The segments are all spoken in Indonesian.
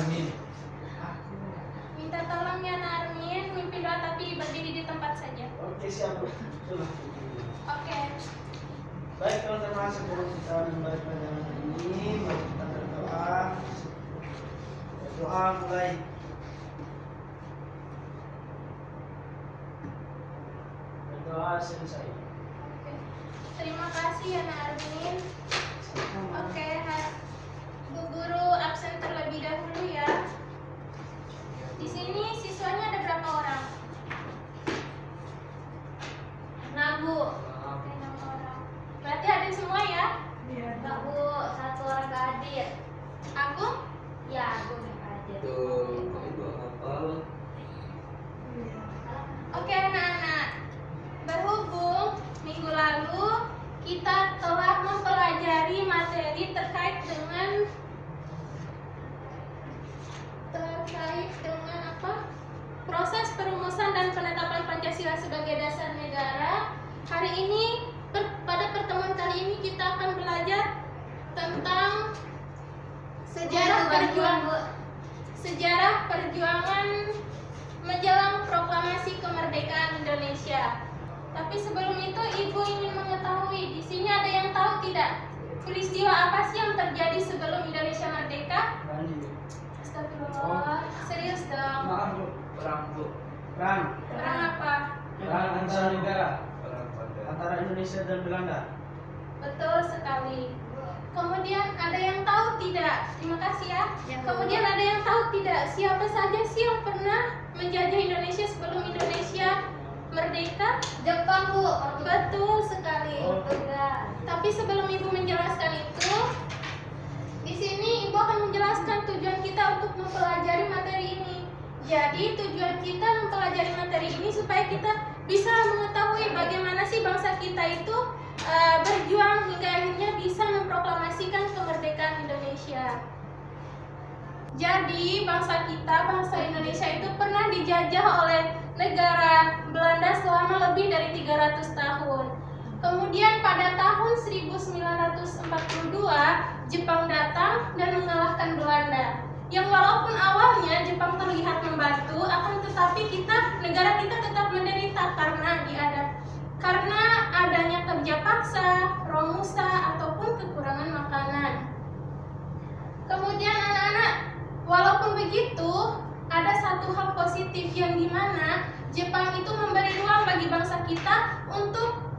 Armin. Minta tolong ya Armin, mimpi doa tapi berdiri di tempat saja. Oke, siap. Sudah. Oke. Baik teman-teman, sebelum kita memulai pelajaran ini, mari kita berdoa. Doa mulai. Berdoa selesai. Oke. Terima kasih ya Armin. Oke, Bu Guru absen terlebih dahulu ya. Di sini siswanya ada berapa orang? 6 Bu. Oke, 6 orang. Berarti hadir semua ya? Enggak Bu, 1 orang gak hadir. Agung? Ya, aku gak hadir. Tuh, itu apa? Oke anak-anak, berhubung minggu lalu kita telah mempelajari materi terkait dengan apa? Proses perumusan dan penetapan Pancasila sebagai dasar negara. Hari ini pada pertemuan kali ini kita akan belajar tentang sejarah perjuangan menjelang proklamasi kemerdekaan Indonesia. Tapi sebelum itu Ibu ingin mengetahui, di sini ada yang tahu tidak peristiwa apa sih yang terjadi sebelum Indonesia merdeka? Astagfirullah, serius dong. Maaf Bu. Perang Bu. Perang. Perang apa? Perang antara negara Perang pada. antara Indonesia dan Belanda. Betul sekali. Kemudian ada yang tahu tidak? Terima kasih ya. Kemudian ada yang tahu tidak siapa saja sih yang pernah menjajah Indonesia sebelum Indonesia merdeka? Jepang Bu. Betul sekali. Portugal. Tapi sebelum Ibu menjelaskan itu, di sini Ibu akan menjelaskan tujuan kita untuk mempelajari materi ini. Jadi tujuan kita mempelajari materi ini supaya kita bisa mengetahui bagaimana sih bangsa kita itu berjuang hingga akhirnya bisa memproklamasikan kemerdekaan Indonesia. Jadi bangsa kita, bangsa Indonesia itu pernah dijajah oleh negara Belanda selama lebih dari 300 tahun. Kemudian pada tahun 1942 Jepang datang dan mengalahkan Belanda. Yang walaupun awalnya Jepang terlihat membantu, akan tetapi negara kita tetap menderita karena adanya kerja paksa, romusa ataupun kekurangan makanan. Kemudian anak-anak, walaupun begitu, ada satu hal positif yang dimana Jepang itu memberi ruang bagi bangsa kita untuk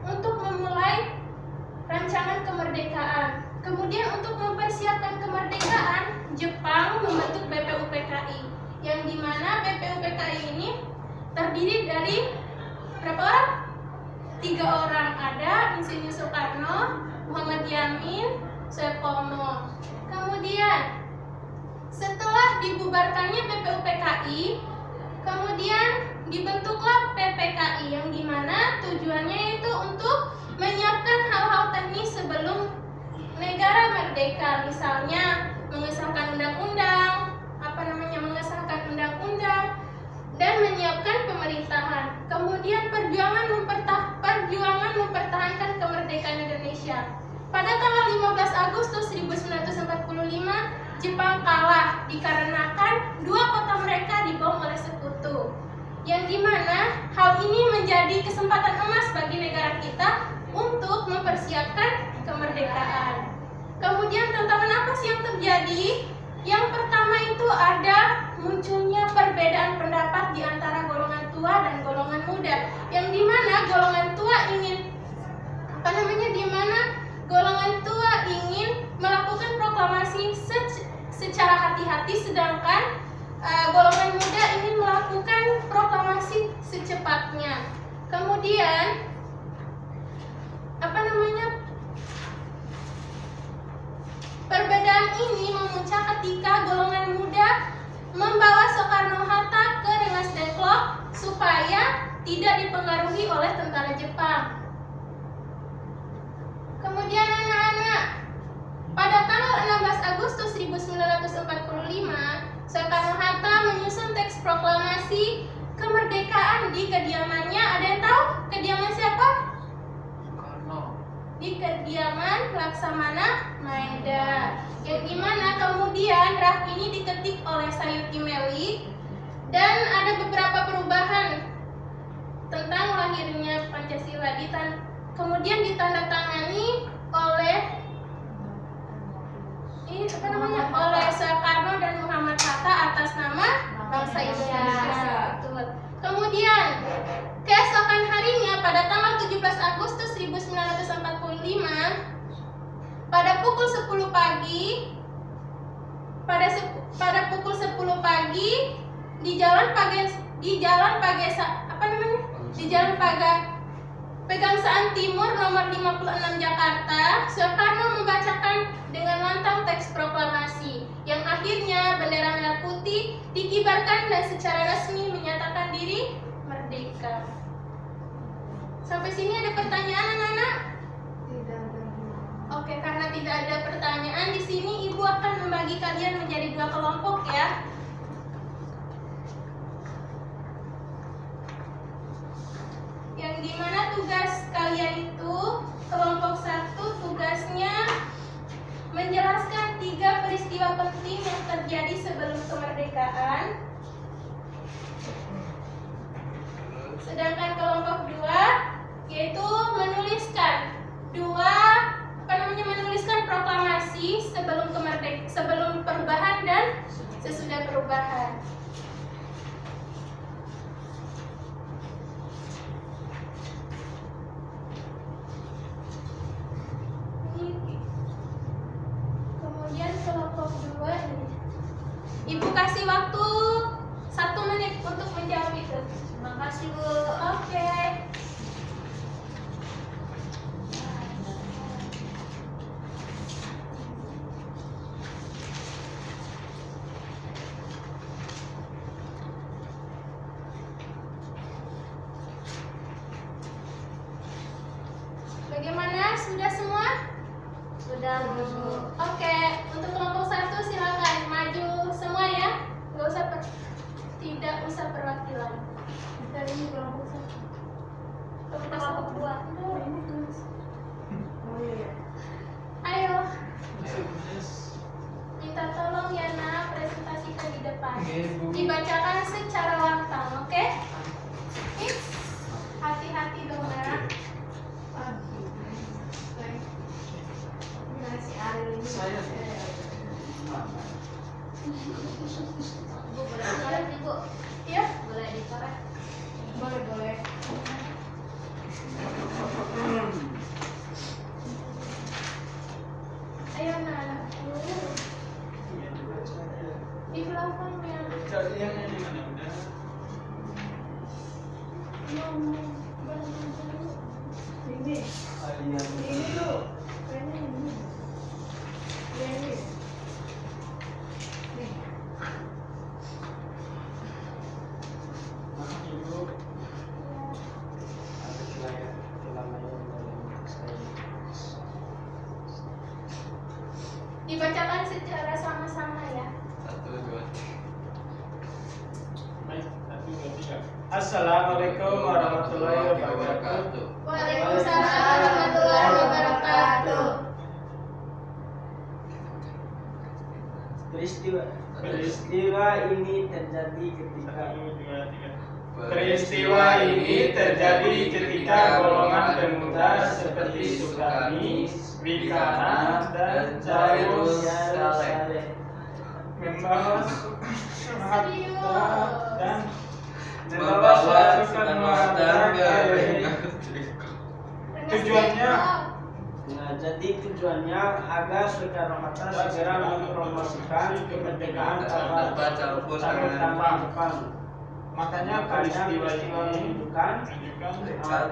untuk memulai rancangan kemerdekaan. Kemudian untuk mempersiapkan kemerdekaan, Jepang membentuk BPUPKI, yang dimana BPUPKI ini terdiri dari berapa orang? 3 orang. Ada Insinyur Soekarno, Muhammad Yamin, Suepomo. Kemudian setelah dibubarkannya BPUPKI, kemudian dibentuklah PPKI, yang dimana tujuannya itu untuk menyiapkan hal-hal teknis sebelum negara merdeka, misalnya mengesahkan undang-undang dan menyiapkan pemerintahan. Kemudian perjuangan mempertahankan kemerdekaan Indonesia. Pada tanggal 15 Agustus 1945, Jepang kalah dikarenakan 2 kota mereka dibom oleh sekutu. Yang dimana hal ini menjadi kesempatan emas bagi negara kita untuk mempersiapkan kemerdekaan. Kemudian tantangan apa sih yang terjadi? Yang pertama itu ada munculnya perbedaan pendapat di antara golongan tua dan golongan muda, yang dimana golongan tua ingin melakukan proklamasi secara hati-hati, sedangkan golongan muda ingin melakukan proklamasi secepatnya. Kemudian perbedaan ini memuncak ketika golongan muda membawa Soekarno-Hatta ke Rengas Dengklok supaya tidak dipengaruhi oleh tentara Jepang. Kemudian anak-anak, pada tanggal 16 Agustus 1945, Soekarno-Hatta menyusun teks proklamasi kemerdekaan di kediamannya. Ada yang tahu kediaman siapa? Di kediaman Laksamana Maeda, yang dimana kemudian ini diketik oleh Sayuti Meli dan ada beberapa perubahan tentang lahirnya Pancasila. Kemudian ditandatangani oleh oleh Soekarno dan Muhammad Hatta atas nama bangsa Indonesia. Betul. Kemudian keesokan harinya pada tanggal 17 Agustus 1945 pada pukul 10 pagi di Jalan Pegangsaan Timur nomor 56 Jakarta, Soekarno membacakan dengan lantang teks proklamasi yang akhirnya bendera merah putih dikibarkan dan secara resmi menyatakan diri merdeka. Sampai sini ada pertanyaan anak-anak? Oke, karena tidak ada pertanyaan di sini, Ibu akan membagi kalian menjadi 2 kelompok ya. Yang dimana tugas kalian itu kelompok 1 tugasnya menjelaskan 3 peristiwa penting yang terjadi sebelum kemerdekaan. Sedangkan kelompok 2 yaitu menuliskan proklamasi sebelum perubahan dan sesudah perubahan. Kemudian kelompok 2 ini. Ibu kasih waktu 1 menit untuk menjawab itu. Terima kasih, Bu. Oke. Bagaimana? Sudah semua? Sudah, Bu. Oke, untuk kelompok 1 silakan maju semua ya. Tidak usah perwakilan. Dari ini kelompok 1. Kelompok 2. Ayo. Minta tolong ya nak, presentasikan di depan. Dibacakan secara lantang, oke? Hati-hati dong nak. Bu, boleh dicoret nih, Bu? Ya. Boleh dicoret? Boleh. Ayo nak. Di belakangnya. Ini tuh. Dibacakan secara sama-sama ya. 1, 2, 3. Assalamualaikum warahmatullahi wabarakatuh. Waalaikumsalam warahmatullahi wabarakatuh. Peristiwa ini terjadi ketika golongan pemuda seperti Sukarni, Wikarna, dan Jairus Saleh membawa Soekarno-Hatta tujuannya agar Soekarno-Hatta segera mempromosikan kemerdekaan tanpa Jepang. Makanya peristiwa ini menunjukkan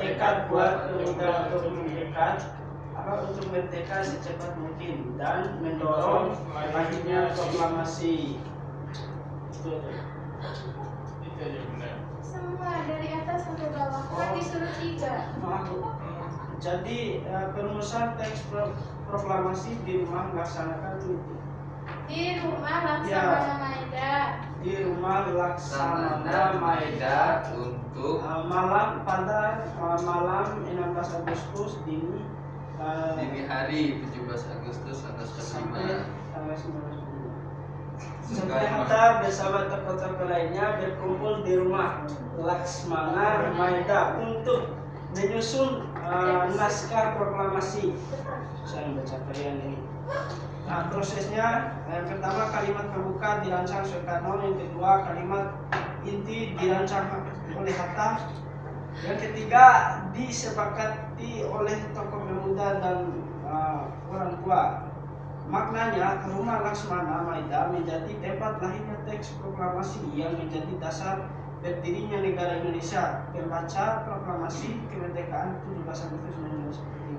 tekad buat pemuda untuk merdeka secepat mungkin dan mendorong lahirnya proklamasi. Semua dari atas sampai bawah. Kan disuruh 3. Jadi perumusan teks proklamasi di rumah melaksanakan Di rumah Laksamana Maeda. Di rumah Laksamana Maeda untuk malam 16 Agustus dini hari 17 Agustus 1945 sampai tanggal 19. Sampai Hatta bersama tokoh-tokoh lainnya berkumpul di rumah Laksmana Maeda untuk menyusun naskah proklamasi. Saya baca kalian ini. Nah, prosesnya yang pertama kalimat pembuka dirancang Soekarno, yang kedua kalimat inti dirancang oleh Hatta, yang ketiga disepakati oleh tokoh pemuda dan orang tua. Maknanya, rumah Laksmana Maeda menjadi tempat lahirnya teks proklamasi yang menjadi dasar berdirinya negara Indonesia. Pembaca proklamasi kemerdekaan 17 Agustus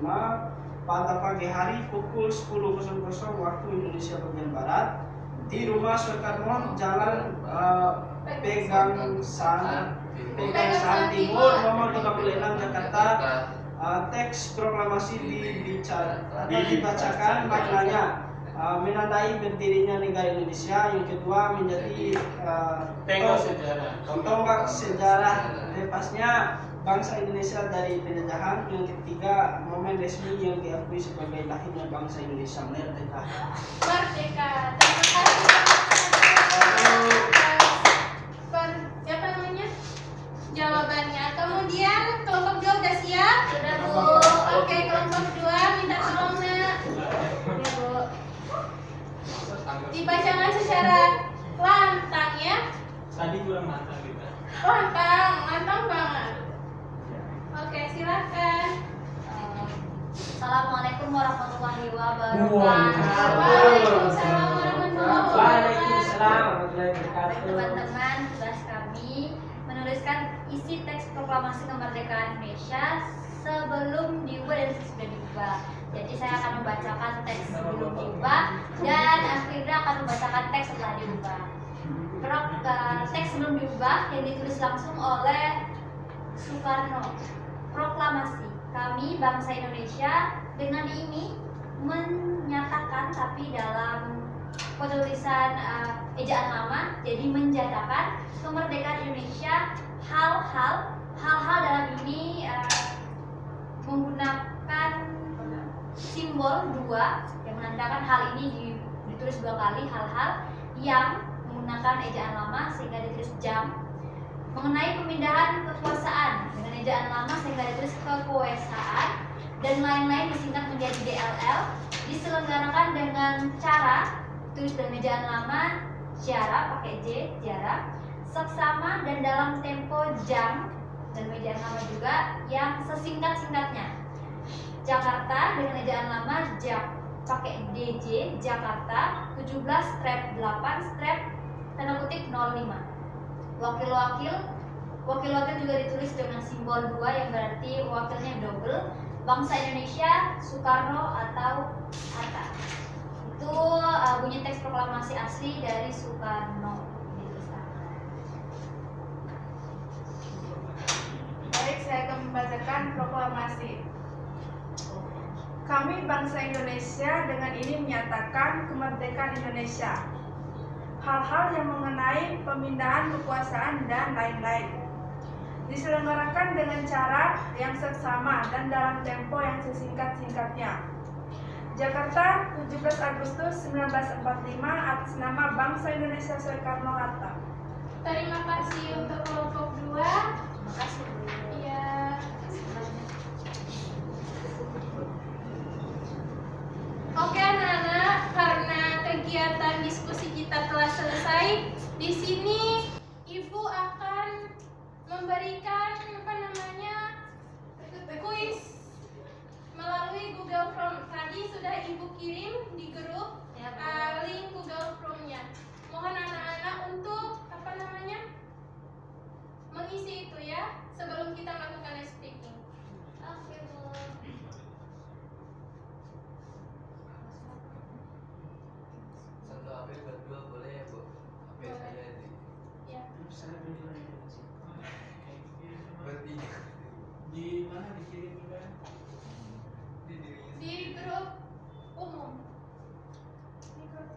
1945 pada pagi hari pukul 10.00 waktu Indonesia bagian Barat di rumah Soekarno, Jalan Pegangsaan Timur nomor 56 Jakarta. Teks proklamasi dibacakan, maknanya menandai berdirinya negara Indonesia. Yang kedua menjadi tonggak sejarah lepasnya bangsa Indonesia dari penjajahan. Yang ketiga momen resmi yang diakui sebagai lahirnya bangsa Indonesia merdeka. Merdeka. Terima kasih apa namanya? Jawabannya. Kemudian kelompok 2 udah siap? Sudah, Bu. Oke, kelompok 2 minta tolong nak. Ya, Bu. Dibacakan secara lantang ya. Tadi kurang matang kita. Lantang banget. Oke, silakan. Assalamualaikum warahmatullahi wabarakatuh. Waalaikumsalam warahmatullahi Waalaikumsalam wabarakatuh. warahmatullahi wabarakatuh. Teman-teman, tugas kami menuliskan isi teks proklamasi kemerdekaan Indonesia sebelum diubah dan sesudah diubah. Jadi saya akan membacakan teks sebelum diubah dan akhirnya akan membacakan teks setelah diubah. Teks sebelum diubah yang ditulis langsung oleh Soekarno. Proklamasi kami bangsa Indonesia dengan ini menyatakan, tapi dalam penulisan ejaan lama, jadi menjadikan kemerdekaan Indonesia. Hal-hal dalam ini menggunakan simbol 2 yang menandakan hal ini ditulis 2 kali. Hal-hal yang menggunakan ejaan lama sehingga ditulis jam. Mengenai pemindahan kekuasaan dengan ejaan lama sehingga ditulis kekuasaan, dan lain-lain disingkat menjadi DLL. Diselenggarakan dengan cara tulis dalam ejaan lama jarak pakai J, jarak, seksama dan dalam tempo jam, dan ejaan lama juga yang sesingkat-singkatnya. Jakarta dengan ejaan lama jam pakai DJ, Jakarta 17/8/05. Wakil-wakil juga ditulis dengan simbol 2 yang berarti wakilnya double. Bangsa Indonesia, Soekarno atau Hatta. Itu bunyi teks proklamasi asli dari Soekarno. Baik, saya akan membacakan proklamasi. Kami bangsa Indonesia dengan ini menyatakan kemerdekaan Indonesia. Hal-hal yang mengenai pemindahan kekuasaan dan lain-lain diselenggarakan dengan cara yang seksama dan dalam tempo yang sesingkat-singkatnya. Jakarta, 17 Agustus 1945 atas nama bangsa Indonesia Soekarno-Hatta. Terima kasih untuk kelompok 2. Terima kasih, Bu. Iya. Oke anak-anak, karena kegiatan diskusi kita telah selesai, di sini Ibu akan memberikan kuis melalui Google Form. Tadi sudah Ibu kirim di grup Ya, Bu. link Google Form-nya. Mohon anak-anak untuk mengisi itu ya sebelum kita melakukan live speaking. Oke, Bu. Satu HP berdua boleh ya Bu? HP saya ini Ya. bertiga. Di mana dikirim juga? Di dirinya Di grup umum. Di grup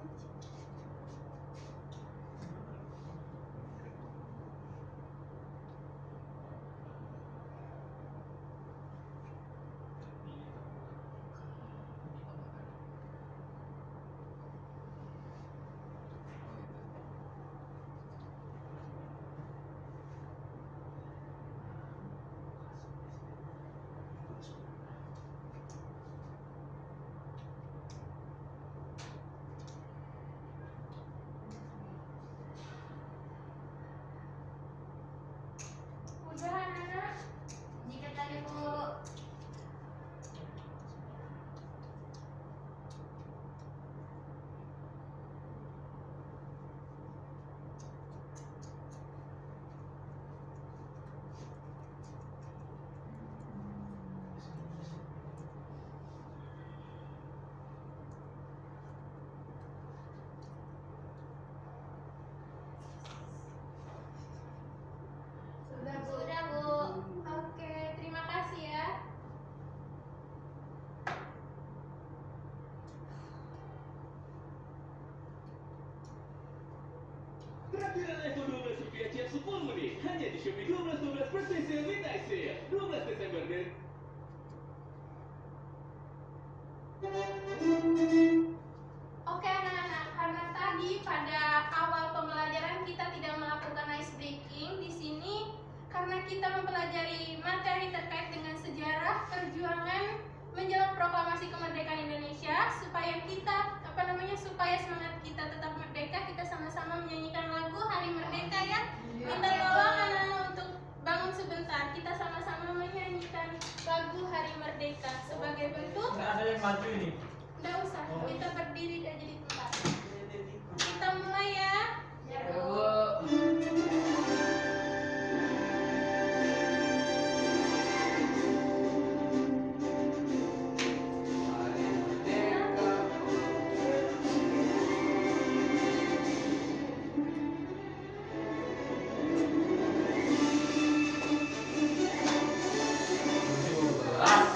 Traktiran iPhone 12 rupiah tiap 10 menit hanya di Shopee 12% sale midnight sale 12 Desember dan Oke anak-anak, karena tadi pada awal pembelajaran kita tidak melakukan ice breaking di sini karena kita mempelajari materi terkait dengan sejarah perjuangan menjelang proklamasi kemerdekaan Indonesia supaya supaya semangat kita tetap merdeka, kita sama-sama menyanyikan lagu Hari Merdeka ya. Minta tolong anak-anak untuk bangun sebentar, kita sama-sama menyanyikan lagu Hari Merdeka sebagai bentuk. Nggak ada yang maju ini. Nggak usah, kita berdiri aja di tempat. Kita mulai ya. Ya, Bu. Hari Merdeka.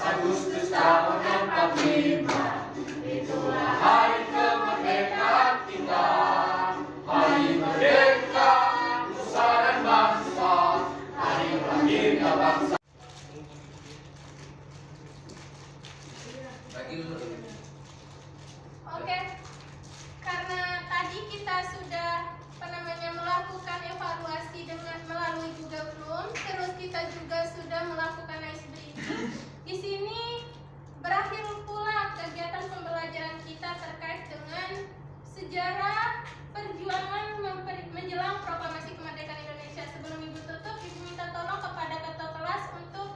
Agustus tahun 45, itulah hari kemerdekaan kita. Hari merdeka, nusa dan bangsa, hari lahirnya bangsa. Bagi dulu. Oke, karena tadi kita sudah melakukan evaluasi dengan melalui Google Form, terus kita juga sudah melakukan ice breaking. Di sini berakhir pula kegiatan pembelajaran kita terkait dengan sejarah perjuangan menjelang proklamasi kemerdekaan Indonesia. Sebelum Ibu tutup, Ibu minta tolong kepada ketua kelas untuk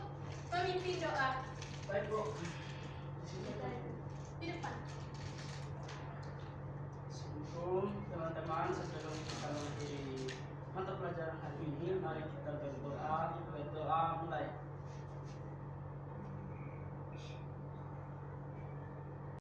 memimpin doa. Baik, Bu.